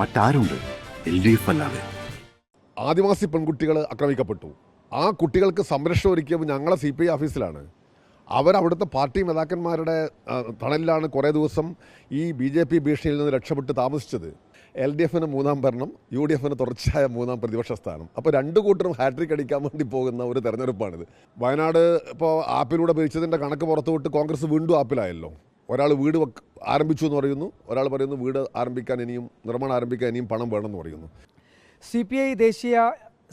മറ്റാരുണ്ട് LDF അല്ലാതെ? ആദിവാസി പെൺകുട്ടികൾ ആക്രമിക്കപ്പെട്ടു. ആ കുട്ടികൾക്ക് സംരക്ഷണം ഒരുക്കിയപ്പോൾ ഞങ്ങളെ CPI ഓഫീസിലാണ്. അവരവിടുത്തെ പാർട്ടി നേതാക്കന്മാരുടെ തണലിലാണ് കുറേ ദിവസം ഈ BJP ഭീഷണിയിൽ നിന്ന് രക്ഷപ്പെട്ട് താമസിച്ചത്. LDFന് മൂന്നാം ഭരണം, UDFന് തുടർച്ചയായ മൂന്നാം പ്രതിപക്ഷ സ്ഥാനം. അപ്പോൾ രണ്ടു കൂട്ടരും ഹാട്രിക് അടിക്കാൻ വേണ്ടി പോകുന്ന ഒരു തെരഞ്ഞെടുപ്പാണിത്. വയനാട് ഇപ്പോൾ ആപ്പിലൂടെ ഭരിച്ചതിൻ്റെ കണക്ക് പുറത്തുവിട്ട് കോൺഗ്രസ് വീണ്ടും ആപ്പിലായല്ലോ. ഒരാൾ വീട് ആരംഭിച്ചു എന്ന് പറയുന്നു, ഒരാൾ പറയുന്നു വീട് ആരംഭിക്കാൻ ഇനിയും നിർമ്മാണം ആരംഭിക്കാൻ ഇനിയും പണം വേണമെന്ന് പറയുന്നു. CPI ദേശീയ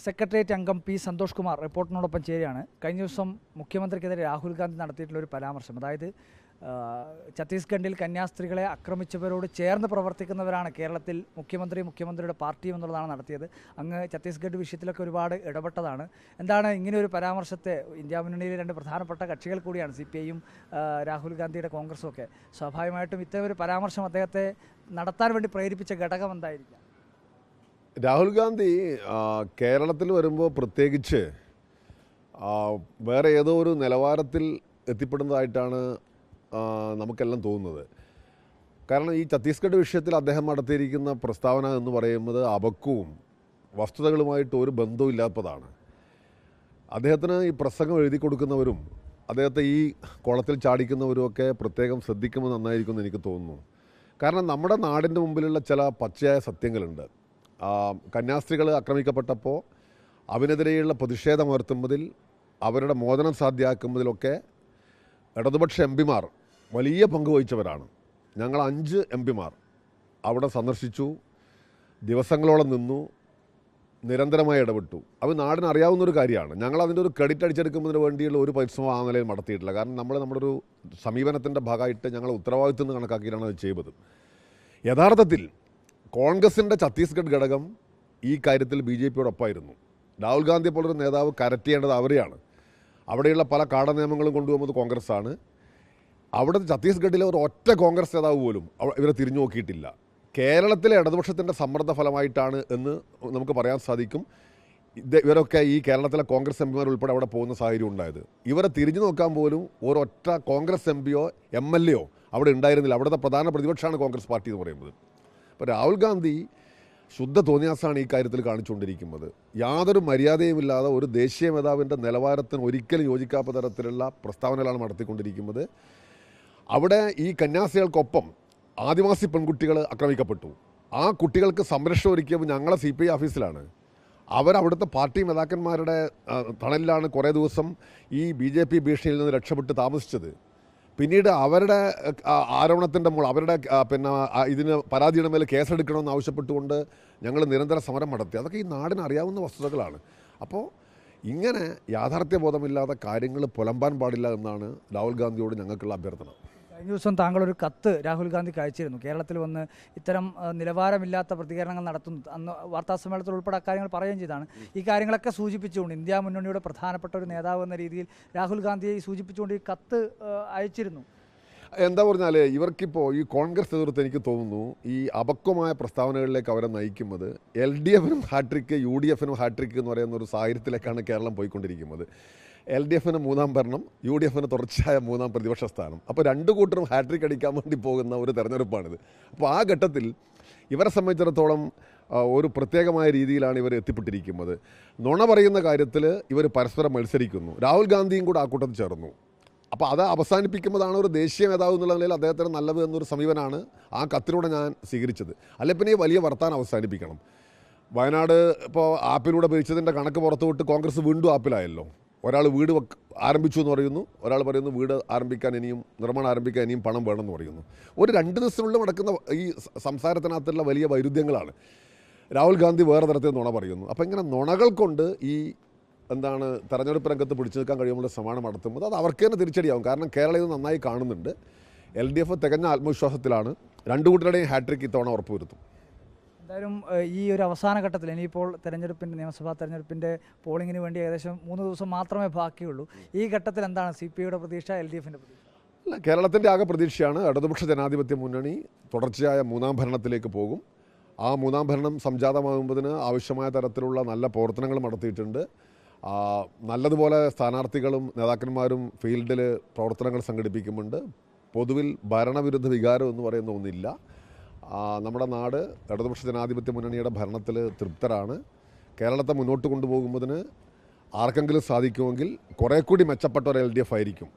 സെക്രട്ടേറിയറ്റ് അംഗം P. സന്തോഷ് കുമാർ റിപ്പോർട്ടിനോടൊപ്പം ചേരുകയാണ്. കഴിഞ്ഞ ദിവസം മുഖ്യമന്ത്രിക്കെതിരെ രാഹുൽ ഗാന്ധി നടത്തിയിട്ടുള്ള ഒരു പരാമർശം, അതായത് ഛത്തീസ്ഗഡിൽ കന്യാസ്ത്രീകളെ ആക്രമിച്ചവരോട് ചേർന്ന് പ്രവർത്തിക്കുന്നവരാണ് കേരളത്തിൽ മുഖ്യമന്ത്രിയുടെ പാർട്ടിയും എന്നുള്ളതാണ് നടത്തിയത്. അങ്ങ് ഛത്തീസ്ഗഡ് വിഷയത്തിലൊക്കെ ഒരുപാട് ഇടപെട്ടതാണ്. എന്താണ് ഇങ്ങനെ ഒരു പരാമർശത്തെ, ഇന്ത്യ മുന്നണിയിലെ രണ്ട് പ്രധാനപ്പെട്ട കക്ഷികൾ കൂടിയാണ് CPIയും രാഹുൽ ഗാന്ധിയുടെ കോൺഗ്രസും ഒക്കെ, സ്വാഭാവികമായിട്ടും ഇത്തരം ഒരു പരാമർശം അദ്ദേഹത്തെ നടത്താൻ വേണ്ടി പ്രേരിപ്പിച്ച ഘടകം എന്തായിരിക്കാം? രാഹുൽ ഗാന്ധി കേരളത്തിൽ വരുമ്പോൾ പ്രത്യേകിച്ച് വേറെ ഏതോ ഒരു നിലവാരത്തിൽ എത്തിപ്പെടുന്നതായിട്ടാണ് നമുക്കെല്ലാം തോന്നുന്നത്. കാരണം ഈ ഛത്തീസ്ഗഡ് വിഷയത്തിൽ അദ്ദേഹം നടത്തിയിരിക്കുന്ന പ്രസ്താവന എന്ന് പറയുന്നത് അബക്കവും വസ്തുതകളുമായിട്ട് ഒരു ബന്ധവും ഇല്ലാത്തതാണ്. അദ്ദേഹത്തിന് ഈ പ്രസംഗം എഴുതി കൊടുക്കുന്നവരും അദ്ദേഹത്തെ ഈ കുളത്തിൽ ചാടിക്കുന്നവരും ഒക്കെ പ്രത്യേകം ശ്രദ്ധിക്കുമ്പോൾ നന്നായിരിക്കും എന്ന് എനിക്ക് തോന്നുന്നു. കാരണം നമ്മുടെ നാടിൻ്റെ മുമ്പിലുള്ള ചില പച്ചയായ സത്യങ്ങളുണ്ട്. കന്യാസ്ത്രീകൾ ആക്രമിക്കപ്പെട്ടപ്പോൾ അതിനെതിരെയുള്ള പ്രതിഷേധമുയർത്തുന്നതിൽ, അവരുടെ മോചനം സാധ്യമാക്കുന്നതിലൊക്കെ ഇടതുപക്ഷ MPമാർ വലിയ പങ്ക് വഹിച്ചവരാണ്. ഞങ്ങൾ 5 MPമാർ അവിടെ സന്ദർശിച്ചു, ദിവസങ്ങളോളം നിന്നു, നിരന്തരമായി ഇടപെട്ടു. അത് നാടിന് അറിയാവുന്നൊരു കാര്യമാണ്. ഞങ്ങൾ അതിൻ്റെ ഒരു ക്രെഡിറ്റ് അടിച്ചെടുക്കുന്നതിന് വേണ്ടിയുള്ള ഒരു പരിശ്രമം ആ നിലയിൽ നടത്തിയിട്ടില്ല. കാരണം നമ്മുടെ ഒരു സമീപനത്തിൻ്റെ ഭാഗമായിട്ട് ഞങ്ങൾ ഉത്തരവാദിത്വം എന്ന് കണക്കാക്കിയിട്ടാണ് അത് ചെയ്തത്. യഥാർത്ഥത്തിൽ കോൺഗ്രസിൻ്റെ ഛത്തീസ്ഗഡ് ഘടകം ഈ കാര്യത്തിൽ BJPയോടൊപ്പമായിരുന്നു. രാഹുൽ ഗാന്ധിയെ പോലൊരു നേതാവ് കരറ്റേണ്ടത് അവരെയാണ്. അവിടെയുള്ള പല കാട നിയമങ്ങളും കൊണ്ടുപോകുന്നത് കോൺഗ്രസ്സാണ്. അവിടുത്തെ ഛത്തീസ്ഗഡിലെ ഒരു ഒറ്റ കോൺഗ്രസ് നേതാവ് പോലും ഇവരെ തിരിഞ്ഞു നോക്കിയിട്ടില്ല. കേരളത്തിലെ ഇടതുപക്ഷത്തിൻ്റെ സമ്മർദ്ദ ഫലമായിട്ടാണ് എന്ന് നമുക്ക് പറയാൻ സാധിക്കും. ഇവരൊക്കെ ഈ കേരളത്തിലെ കോൺഗ്രസ് MPമാർ ഉൾപ്പെടെ അവിടെ പോകുന്ന സാഹചര്യം ഉണ്ടായത്. ഇവരെ തിരിഞ്ഞു നോക്കാൻ പോലും ഒരൊറ്റ കോൺഗ്രസ് MPയോ MLAയോ അവിടെ ഉണ്ടായിരുന്നില്ല. അവിടുത്തെ പ്രധാന പ്രതിപക്ഷമാണ് കോൺഗ്രസ് പാർട്ടി എന്ന് പറയുന്നത്. അപ്പോൾ രാഹുൽ ഗാന്ധി ശുദ്ധ തോന്നിയാസാണ് ഈ കാര്യത്തിൽ കാണിച്ചുകൊണ്ടിരിക്കുന്നത്. യാതൊരു മര്യാദയുമില്ലാതെ ഒരു ദേശീയ നേതാവിൻ്റെ നിലവാരത്തിന് ഒരിക്കലും യോജിക്കാത്ത തരത്തിലുള്ള പ്രസ്താവനകളാണ് നടത്തിക്കൊണ്ടിരിക്കുന്നത്. അവിടെ ഈ കന്യാസ്ത്രീകൾക്കൊപ്പം ആദിവാസി പെൺകുട്ടികൾ ആക്രമിക്കപ്പെട്ടു. ആ കുട്ടികൾക്ക് സംരക്ഷണം ഒരുക്കിയപ്പോൾ ഞങ്ങളെ CPI ഓഫീസിലാണ്. അവരവിടുത്തെ പാർട്ടി നേതാക്കന്മാരുടെ തണലിലാണ് കുറേ ദിവസം ഈ BJP ഭീഷണിയിൽ നിന്ന് രക്ഷപ്പെട്ട് താമസിച്ചത്. പിന്നീട് അവരുടെ ആരോപണത്തിൻ്റെ മുകളിൽ അവരുടെ ഇതിന് പരാതിയുടെ മേലെ കേസെടുക്കണമെന്ന് ആവശ്യപ്പെട്ടുകൊണ്ട് ഞങ്ങൾ നിരന്തര സമരം നടത്തി. അതൊക്കെ ഈ നാടിന് അറിയാവുന്ന വസ്തുതകളാണ്. അപ്പോൾ ഇങ്ങനെ യാഥാർത്ഥ്യബോധമില്ലാത്ത കാര്യങ്ങൾ പുലമ്പാൻ പാടില്ല എന്നാണ് രാഹുൽ ഗാന്ധിയോട് ഞങ്ങൾക്കുള്ള അഭ്യർത്ഥന. കഴിഞ്ഞ ദിവസം താങ്കളൊരു കത്ത് രാഹുൽ ഗാന്ധിക്ക് അയച്ചിരുന്നു. കേരളത്തിൽ വന്ന് ഇത്തരം നിലവാരമില്ലാത്ത പ്രതികരണങ്ങൾ നടത്തുന്നു, അന്ന് വാർത്താസമ്മേളനത്തിൽ ഉൾപ്പെടെ അക്കാര്യങ്ങൾ പറയുകയും ചെയ്താണ്. ഈ കാര്യങ്ങളൊക്കെ സൂചിപ്പിച്ചുകൊണ്ട് ഇന്ത്യ മുന്നണിയുടെ പ്രധാനപ്പെട്ട ഒരു നേതാവ് എന്ന രീതിയിൽ രാഹുൽ ഗാന്ധിയെ സൂചിപ്പിച്ചുകൊണ്ട് ഈ കത്ത് അയച്ചിരുന്നു. എന്താ പറഞ്ഞാൽ ഇവർക്കിപ്പോൾ ഈ കോൺഗ്രസ് നേതൃത്വം എനിക്ക് തോന്നുന്നു ഈ അപക്വമായ പ്രസ്താവനകളിലേക്ക് അവരെ നയിക്കുന്നത് LDFനും ഹാട്രിക്ക് UDFനും ഹാട്രിക്ക് എന്ന് പറയുന്ന ഒരു സാഹചര്യത്തിലേക്കാണ് കേരളം പോയിക്കൊണ്ടിരിക്കുന്നത്. LDFന് മൂന്നാം ഭരണം, UDFന് തുടർച്ചയായ മൂന്നാം പ്രതിപക്ഷ സ്ഥാനം. അപ്പോൾ രണ്ടു കൂട്ടരും ഹാട്രിക് അടിക്കാൻ വേണ്ടി പോകുന്ന ഒരു തെരഞ്ഞെടുപ്പാണിത്. അപ്പോൾ ആ ഘട്ടത്തിൽ ഇവരെ സംബന്ധിച്ചിടത്തോളം ഒരു പ്രത്യേകമായ രീതിയിലാണ് ഇവർ എത്തിപ്പെട്ടിരിക്കുന്നത്. നുണ പറയുന്ന കാര്യത്തിൽ ഇവർ പരസ്പരം മത്സരിക്കുന്നു. രാഹുൽ ഗാന്ധിയും കൂടെ ആ കൂട്ടത്തിൽ ചേർന്നു. അപ്പോൾ അത് അവസാനിപ്പിക്കുന്നതാണ് ഒരു ദേശീയ നേതാവ് എന്നുള്ള നിലയിൽ അദ്ദേഹത്തിന് നല്ലത് എന്നൊരു സമീപനമാണ് ആ കത്തിലൂടെ ഞാൻ സ്വീകരിച്ചത്. അല്ലെ പിന്നെ ഈ വലിയ വർത്താനം അവസാനിപ്പിക്കണം. വയനാട് ഇപ്പോൾ ആപ്പിലൂടെ ഭരിച്ചതിൻ്റെ കണക്ക് പുറത്തുവിട്ട് കോൺഗ്രസ് വീണ്ടും ആപ്പിലായല്ലോ. ഒരാൾ വീട് ആരംഭിച്ചു എന്ന് പറയുന്നു, ഒരാൾ പറയുന്നു വീട് ആരംഭിക്കാൻ ഇനിയും നിർമ്മാണം ആരംഭിക്കാൻ ഇനിയും പണം വേണമെന്ന് പറയുന്നു. ഒരു 2 ദിവസത്തിനുള്ളിൽ നടക്കുന്ന ഈ സംസാരത്തിനകത്തുള്ള വലിയ വൈരുദ്ധ്യങ്ങളാണ്. രാഹുൽ ഗാന്ധി വേറെ തരത്തിൽ നുണ പറയുന്നു. അപ്പോൾ ഇങ്ങനെ നുണകൾ കൊണ്ട് ഈ തെരഞ്ഞെടുപ്പ് രംഗത്ത് പിടിച്ചു നിൽക്കാൻ കഴിയുമ്പോൾ ശ്രമമാണ് നടത്തുന്നത്. അത് അവർക്ക് തന്നെ തിരിച്ചടിയാവും. കാരണം കേരളം ഇത് നന്നായി കാണുന്നുണ്ട്. LDF തികഞ്ഞ ആത്മവിശ്വാസത്തിലാണ്. രണ്ടു കൂട്ടരുടെയും ഹാട്രിക് ഇത്തവണ ഉറപ്പുവരുത്തും. എന്തായാലും ഈ ഒരു അവസാന ഘട്ടത്തിൽ ഇനിയിപ്പോൾ നിയമസഭാ തെരഞ്ഞെടുപ്പിൻ്റെ പോളിങ്ങിന് വേണ്ടി ഏകദേശം 3 ദിവസം മാത്രമേ ബാക്കിയുള്ളൂ. ഈ ഘട്ടത്തിൽ എന്താണ് CPIയുടെ പ്രതീക്ഷ, LDFിൻ്റെ പ്രതീക്ഷ? അല്ല, കേരളത്തിൻ്റെ ആകെ പ്രതീക്ഷയാണ് ഇടതുപക്ഷ ജനാധിപത്യ മുന്നണി തുടർച്ചയായ മൂന്നാം ഭരണത്തിലേക്ക് പോകും. ആ മൂന്നാം ഭരണം സംജാതമാകുന്നതിന് ആവശ്യമായ തരത്തിലുള്ള നല്ല പ്രവർത്തനങ്ങൾ നടത്തിയിട്ടുണ്ട്. നല്ലതുപോലെ സ്ഥാനാർത്ഥികളും നേതാക്കന്മാരും ഫീൽഡിൽ പ്രവർത്തനങ്ങൾ സംഘടിപ്പിക്കുന്നുണ്ട്. പൊതുവിൽ ഭരണവിരുദ്ധ വികാരം എന്ന് പറയുന്ന ഒന്നില്ല. നമ്മുടെ നാട് ഇടതുപക്ഷ ജനാധിപത്യ മുന്നണിയുടെ ഭരണത്തിൽ തൃപ്തരാണ്. കേരളത്തെ മുന്നോട്ട് കൊണ്ടുപോകുന്നതിന് ആർക്കെങ്കിലും സാധിക്കുമെങ്കിൽ കുറേ കൂടി മെച്ചപ്പെട്ട ഒരു LDF ആയിരിക്കും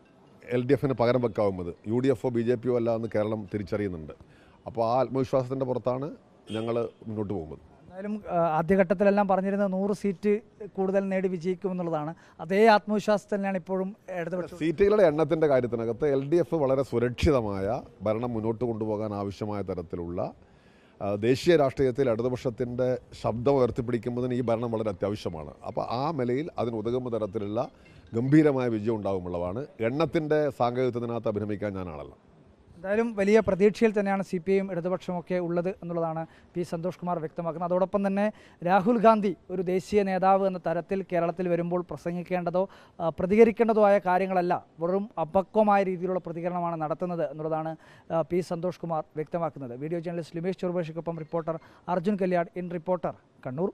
LDFന് പകരം വെക്കാവുന്നത്. UDFോ BJPയോ അല്ല എന്ന് കേരളം തിരിച്ചറിയുന്നുണ്ട്. അപ്പോൾ ആ ആത്മവിശ്വാസത്തിൻ്റെ പുറത്താണ് ഞങ്ങൾ മുന്നോട്ട് പോകുന്നത്. എന്തായാലും ആദ്യഘട്ടത്തിലെല്ലാം പറഞ്ഞിരുന്നത് 100 സീറ്റ് കൂടുതൽ നേടി വിജയിക്കുമെന്നുള്ളതാണ്. അതേ ആത്മവിശ്വാസം തന്നെയാണ് ഇപ്പോഴും ഇടതുപക്ഷം. സീറ്റുകളുടെ എണ്ണത്തിൻ്റെ കാര്യത്തിനകത്ത് LDF വളരെ സുരക്ഷിതമായ ഭരണം മുന്നോട്ട് കൊണ്ടുപോകാൻ ആവശ്യമായ തരത്തിലുള്ള ദേശീയ രാഷ്ട്രീയത്തിൽ ഇടതുപക്ഷത്തിൻ്റെ ശബ്ദം ഉയർത്തിപ്പിടിക്കുന്നതിന് ഈ ഭരണം വളരെ അത്യാവശ്യമാണ്. അപ്പോൾ ആ നിലയിൽ അതിന് ഉതകുന്ന തരത്തിലുള്ള ഗംഭീരമായ വിജയം ഉണ്ടാകുമുള്ളതാണ്. എണ്ണത്തിൻ്റെ സാങ്കേതികത്തിനകത്ത് അഭിനമിക്കാൻ ഞാനാണല്ലോ. എന്തായാലും വലിയ പ്രതീക്ഷയിൽ തന്നെയാണ് CPIയും ഇടതുപക്ഷമൊക്കെ ഉള്ളത് എന്നുള്ളതാണ് P. സന്തോഷ് കുമാർ വ്യക്തമാക്കുന്നത്. അതോടൊപ്പം തന്നെ രാഹുൽ ഗാന്ധി ഒരു ദേശീയ നേതാവ് എന്ന തരത്തിൽ കേരളത്തിൽ വരുമ്പോൾ പ്രസംഗിക്കേണ്ടതോ പ്രതികരിക്കേണ്ടതോ ആയ കാര്യങ്ങളല്ല, വെറും അപക്വമായ രീതിയിലുള്ള പ്രതികരണമാണ് നടത്തുന്നത് എന്നുള്ളതാണ് P. സന്തോഷ് കുമാർ വ്യക്തമാക്കുന്നത്. വീഡിയോ ജേർണലിസ്റ്റ് ലിമേഷ് ചെറുപേഷിക്കൊപ്പം reporter Arjun Kalyad in reporter, Kannur.